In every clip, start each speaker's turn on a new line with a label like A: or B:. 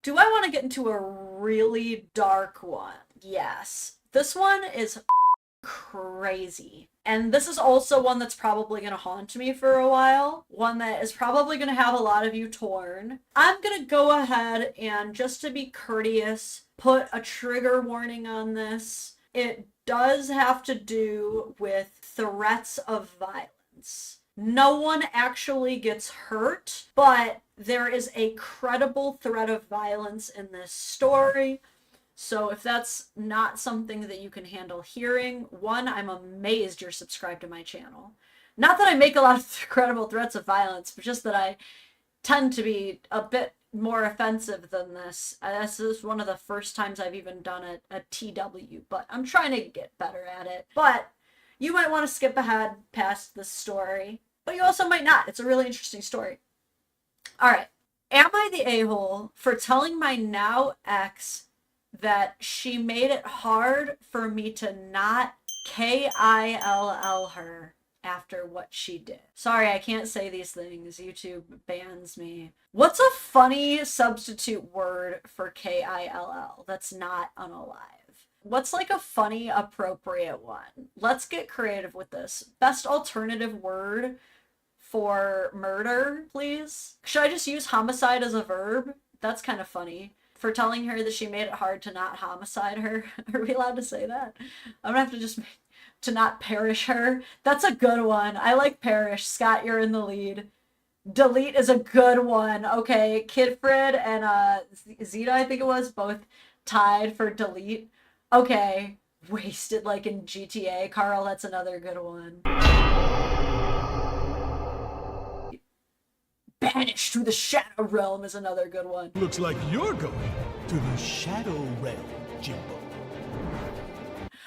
A: Do I want to get into a really dark one? Yes. This one is crazy. And this is also one that's probably going to haunt me for a while. One that is probably going to have a lot of you torn. I'm going to go ahead and, just to be courteous, put a trigger warning on this. It does have to do with threats of violence. No one actually gets hurt, but there is a credible threat of violence in this story. So if that's not something that you can handle hearing, one, I'm amazed you're subscribed to my channel. Not that I make a lot of credible threats of violence, but just that I tend to be a bit more offensive than this. This is one of the first times I've even done a TW, but I'm trying to get better at it. But you might want to skip ahead past this story, but you also might not. It's a really interesting story. All right. Am I the a-hole for telling my now ex that she made it hard for me to not KILL her after what she did? Sorry, I can't say these things. YouTube bans me. What's a funny substitute word for KILL that's not unalive? What's like a funny, appropriate one? Let's get creative with this. Best alternative word for murder, please? Should I just use homicide as a verb? That's kind of funny. For telling her that she made it hard to not homicide her. Are we allowed to say that? I'm gonna have to just to not perish her. That's a good one. I like perish. Scott, you're in the lead. Delete is a good one. Okay, Kidfred and Zeta, I think it was, both tied for delete. Okay, wasted like in GTA. Carl, that's another good one. Banished to the Shadow Realm is another good one.
B: Looks like you're going to the Shadow Realm, Jimbo.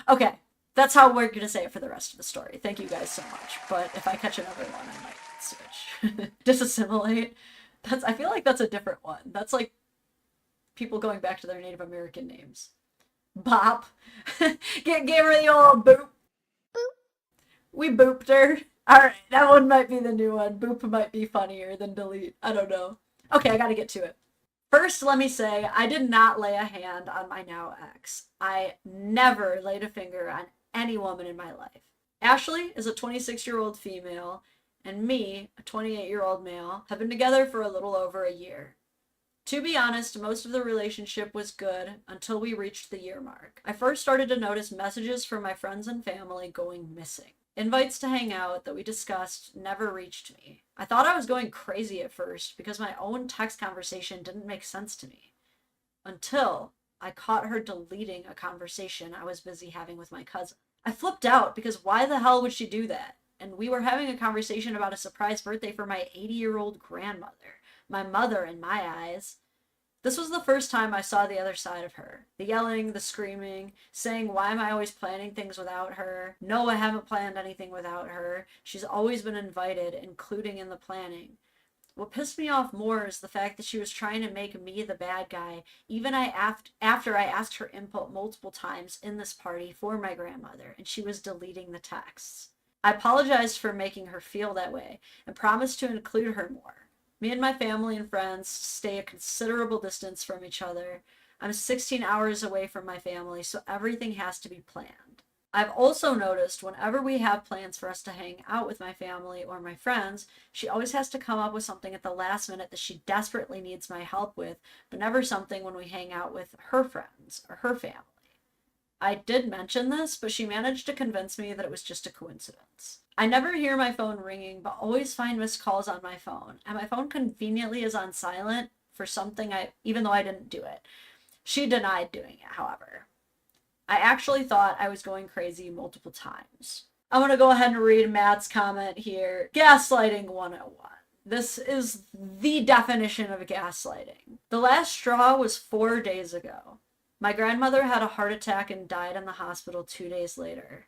A: Okay, that's how we're gonna say it for the rest of the story. Thank you guys so much. But if I catch another one, I might switch. Disassimilate. I feel like that's a different one. That's like people going back to their Native American names. Bop. Gave her the old boop. Boop. We booped her. Alright, that one might be the new one. Boop might be funnier than delete. I don't know. Okay, I gotta get to it. First, let me say, I did not lay a hand on my now ex. I never laid a finger on any woman in my life. Ashley is a 26-year-old female, and me, a 28-year-old male, have been together for a little over a year. To be honest, most of the relationship was good until we reached the year mark. I first started to notice messages from my friends and family going missing. Invites to hang out that we discussed never reached me. I thought I was going crazy at first because my own text conversation didn't make sense to me. Until I caught her deleting a conversation I was busy having with my cousin. I flipped out because why the hell would she do that? And we were having a conversation about a surprise birthday for my 80-year-old grandmother. My mother in my eyes. This was the first time I saw the other side of her. The yelling, the screaming, saying, why am I always planning things without her? No, I haven't planned anything without her. She's always been invited, including in the planning. What pissed me off more is the fact that she was trying to make me the bad guy, even after I asked her input multiple times in this party for my grandmother, and she was deleting the texts. I apologized for making her feel that way, and promised to include her more. Me and my family and friends stay a considerable distance from each other. I'm 16 hours away from my family, so everything has to be planned. I've also noticed whenever we have plans for us to hang out with my family or my friends, she always has to come up with something at the last minute that she desperately needs my help with, but never something when we hang out with her friends or her family. I did mention this, but she managed to convince me that it was just a coincidence. I never hear my phone ringing, but always find missed calls on my phone, and my phone conveniently is on silent for something even though I didn't do it. She denied doing it, however. I actually thought I was going crazy multiple times. I'm going to go ahead and read Matt's comment here. Gaslighting 101. This is the definition of gaslighting. The last straw was 4 days ago. My grandmother had a heart attack and died in the hospital 2 days later.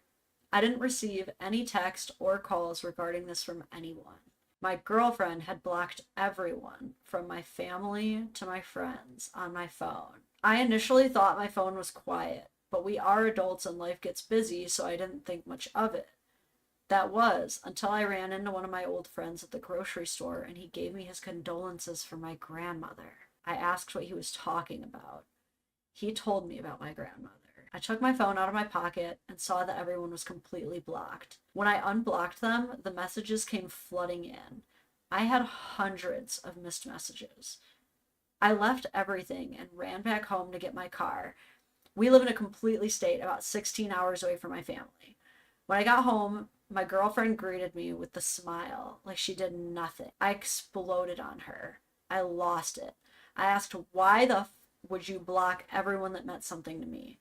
A: I didn't receive any text or calls regarding this from anyone. My girlfriend had blocked everyone, from my family to my friends, on my phone. I initially thought my phone was quiet, but we are adults and life gets busy, so I didn't think much of it. That was until I ran into one of my old friends at the grocery store and he gave me his condolences for my grandmother. I asked what he was talking about. He told me about my grandmother. I took my phone out of my pocket and saw that everyone was completely blocked. When I unblocked them, the messages came flooding in. I had hundreds of missed messages. I left everything and ran back home to get my car. We live in a completely state about 16 hours away from my family. When I got home, my girlfriend greeted me with a smile, like she did nothing. I exploded on her. I lost it. I asked, why the would you block everyone that meant something to me?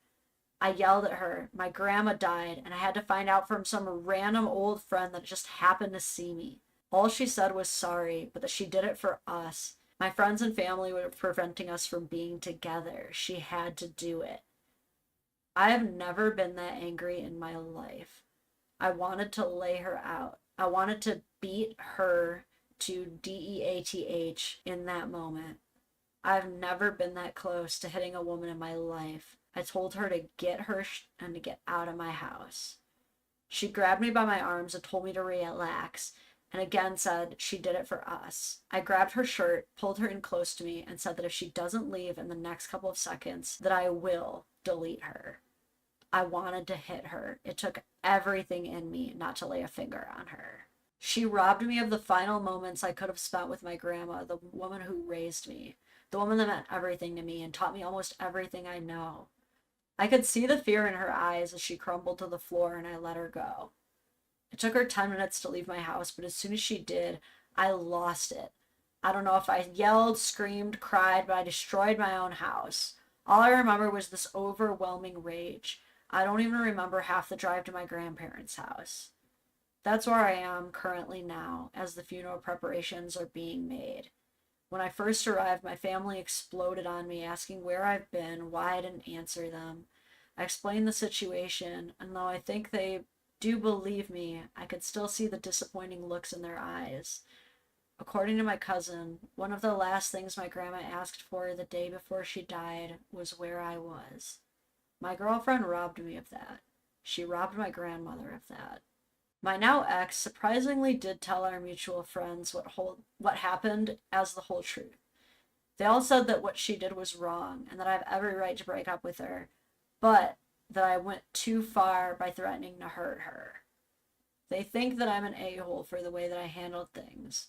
A: I yelled at her. My grandma died, and I had to find out from some random old friend that just happened to see me. All she said was sorry, but that she did it for us. My friends and family were preventing us from being together. She had to do it. I have never been that angry in my life. I wanted to lay her out. I wanted to beat her to DEATH in that moment. I've never been that close to hitting a woman in my life. I told her to get her and to get out of my house. She grabbed me by my arms and told me to relax, and again said she did it for us. I grabbed her shirt, pulled her in close to me, and said that if she doesn't leave in the next couple of seconds, that I will delete her. I wanted to hit her. It took everything in me not to lay a finger on her. She robbed me of the final moments I could have spent with my grandma, the woman who raised me, the woman that meant everything to me and taught me almost everything I know. I could see the fear in her eyes as she crumbled to the floor, and I let her go. It took her 10 minutes to leave my house, but as soon as she did, I lost it. I don't know if I yelled, screamed, cried, but I destroyed my own house. All I remember was this overwhelming rage. I don't even remember half the drive to my grandparents' house. That's where I am currently now, as the funeral preparations are being made. When I first arrived, my family exploded on me, asking where I've been, why I didn't answer them. I explained the situation, and though I think they do believe me, I could still see the disappointing looks in their eyes. According to my cousin, one of the last things my grandma asked for the day before she died was where I was. My girlfriend robbed me of that. She robbed my grandmother of that. My now ex surprisingly did tell our mutual friends what happened as the whole truth. They all said that what she did was wrong and that I have every right to break up with her, but that I went too far by threatening to hurt her. They think that I'm an a-hole for the way that I handled things.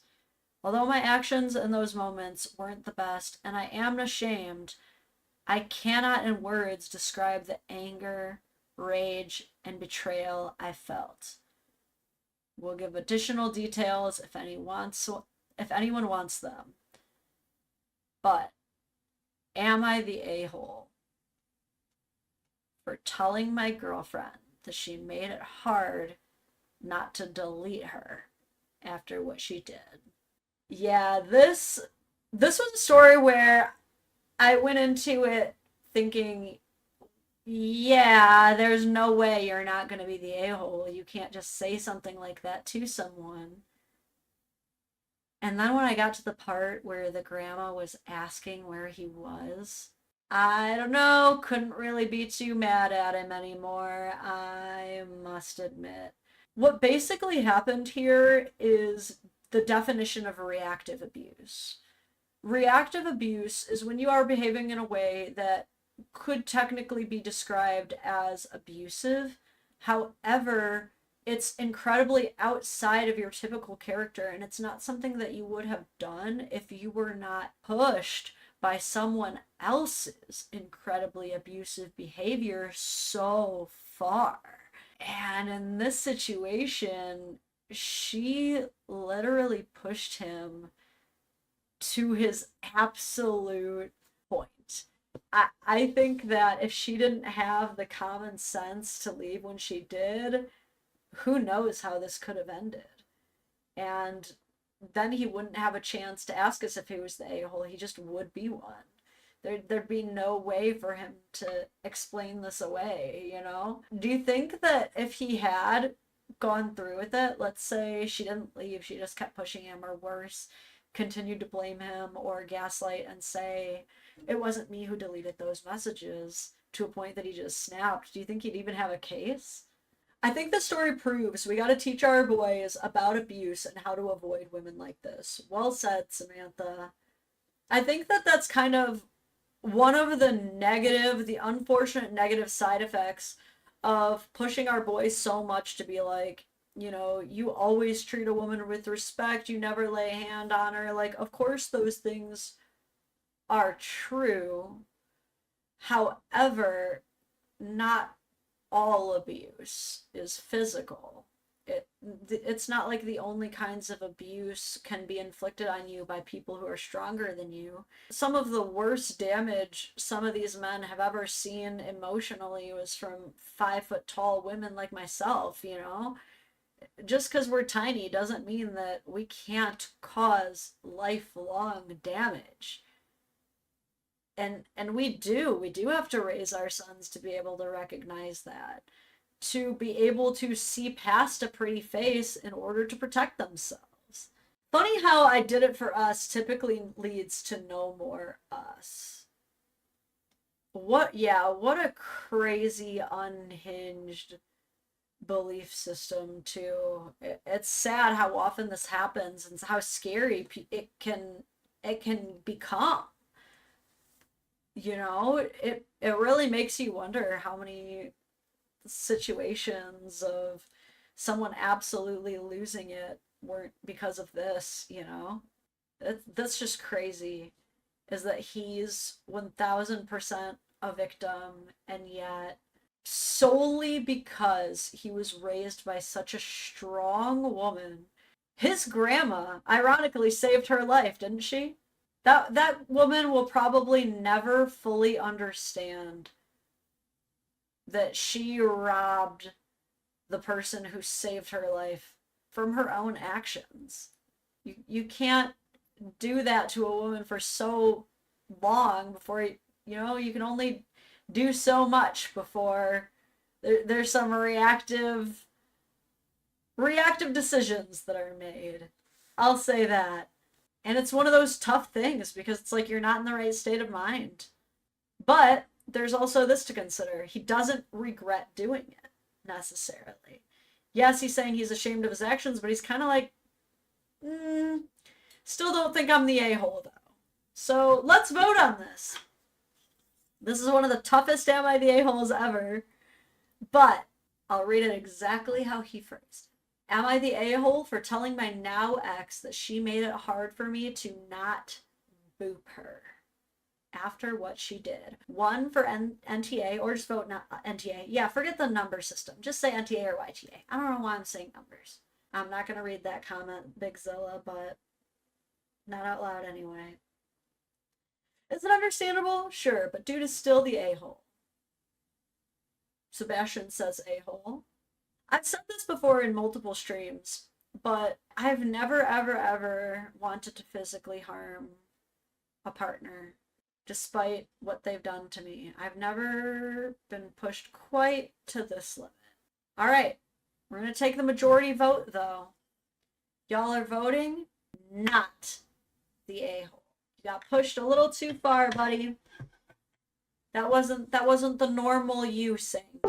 A: Although my actions in those moments weren't the best and I am ashamed, I cannot in words describe the anger, rage, and betrayal I felt. We'll give additional details if anyone wants them. But am I the a-hole for telling my girlfriend that she made it hard not to delete her after what she did? Yeah, this was a story where I went into it thinking, yeah, there's no way you're not going to be the a-hole. You can't just say something like that to someone. And then when I got to the part where the grandma was asking where he was, I don't know, couldn't really be too mad at him anymore, I must admit. What basically happened here is the definition of reactive abuse. Reactive abuse is when you are behaving in a way that could technically be described as abusive. However, it's incredibly outside of your typical character, and it's not something that you would have done if you were not pushed by someone else's incredibly abusive behavior so far. And in this situation, she literally pushed him to his absolute point. I think that if she didn't have the common sense to leave when she did, who knows how this could have ended. And then he wouldn't have a chance to ask us if he was the a-hole. He just would be one. There'd be no way for him to explain this away, you know? Do you think that if he had gone through with it, let's say she didn't leave, she just kept pushing him, or worse, continued to blame him or gaslight and say, it wasn't me who deleted those messages, to a point that he just snapped, do you think he'd even have a case? I think the story proves we gotta teach our boys about abuse and how to avoid women like this. Well said, Samantha. I think that that's kind of one of the unfortunate negative side effects of pushing our boys so much to be like, you know, you always treat a woman with respect, you never lay a hand on her. Like, of course, those things are true. However, not all abuse is physical. It's not like the only kinds of abuse can be inflicted on you by people who are stronger than you. Some of the worst damage some of these men have ever seen emotionally was from 5 foot tall women like myself, you know? Just because we're tiny doesn't mean that we can't cause lifelong damage. And we do have to raise our sons to be able to recognize that, to be able to see past a pretty face in order to protect themselves. Funny how I did it for us typically leads to no more us. What a crazy unhinged belief system too. It's sad how often this happens and how scary it can become. You know, it really makes you wonder how many situations of someone absolutely losing it weren't because of this, you know? That's just crazy, is that he's 1000% a victim, and yet solely because he was raised by such a strong woman. His grandma ironically saved her life, didn't she? That woman will probably never fully understand that she robbed the person who saved her life from her own actions. You can't do that to a woman for so long before you know, you can only do so much before there's some reactive decisions that are made. I'll say that. And it's one of those tough things because it's like you're not in the right state of mind. But there's also this to consider. He doesn't regret doing it, necessarily. Yes, he's saying he's ashamed of his actions, but he's kind of like, still don't think I'm the a-hole, though. So let's vote on this. This is one of the toughest am I the a-holes ever, but I'll read it exactly how he phrased it. Am I the a-hole for telling my now ex that she made it hard for me to not boop her after what she did? 1 for NTA, or just vote not NTA. Yeah, forget the number system. Just say NTA or YTA. I don't know why I'm saying numbers. I'm not going to read that comment, Big Zilla, but not out loud anyway. Is it understandable? Sure, but dude is still the a-hole. Sebastian says a-hole. I've said this before in multiple streams, but I've never, ever, ever wanted to physically harm a partner, despite what they've done to me. I've never been pushed quite to this limit. All right, we're going to take the majority vote, though. Y'all are voting not the a-hole. You got pushed a little too far, buddy. That wasn't the normal you saying.